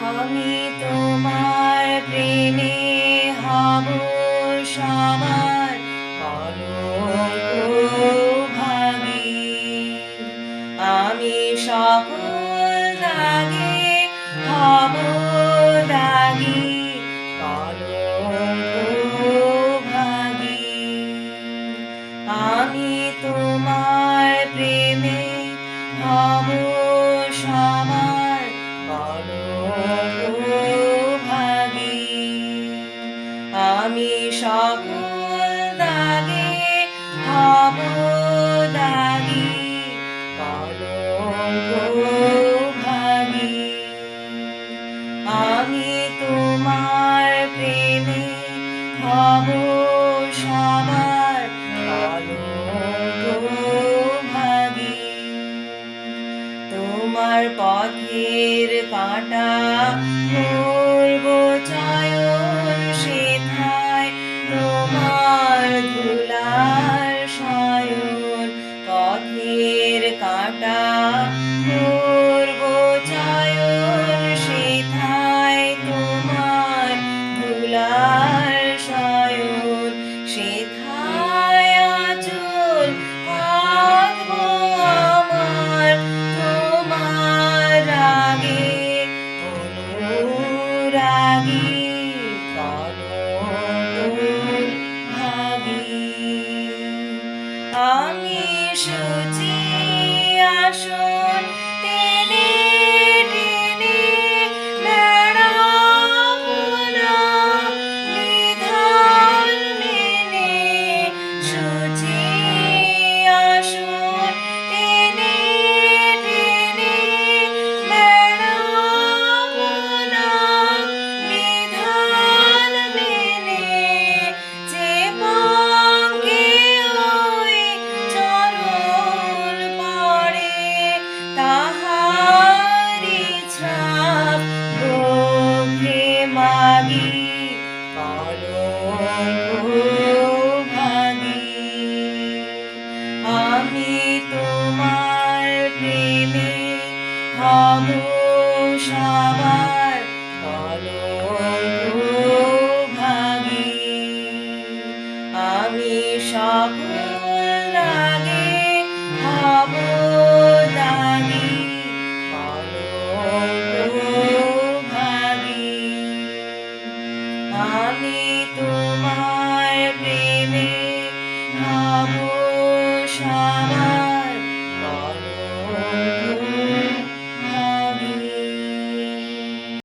আমি তোমার প্রেমে হব সবার ভাগী। আমি সকল দাগে হব দাগী ভাগী। আমি তোমার প্রেমে হব সবার ভাগী। আমি সকল দাগে হব দাগী ভাগী। আমি তোমার প্রেমে হব সবার ভাগী। তোমার পথের কাঁটা করব চয়ন সেথায় তোমার ধুলার শয়ন। পথের কাঁটা করব চয়ন সেথায় তোমার ধুলার শয়ন। সেথায় আঁচল পাতবো আমার তোমার রাগে অনুরাগী ভাগী। আমি শুচি আসন টেনে টেনে বেড়াবো না বিধান মেনে। শুচি আসন টেনে টেনে বেড়াবো না বিধান মেনে। যে পঙ্গে ওই চরণ পড়ে তাহারি ছাপ বক্ষে মাগি ভাগী। আমি তোমার প্রেমে হব সবার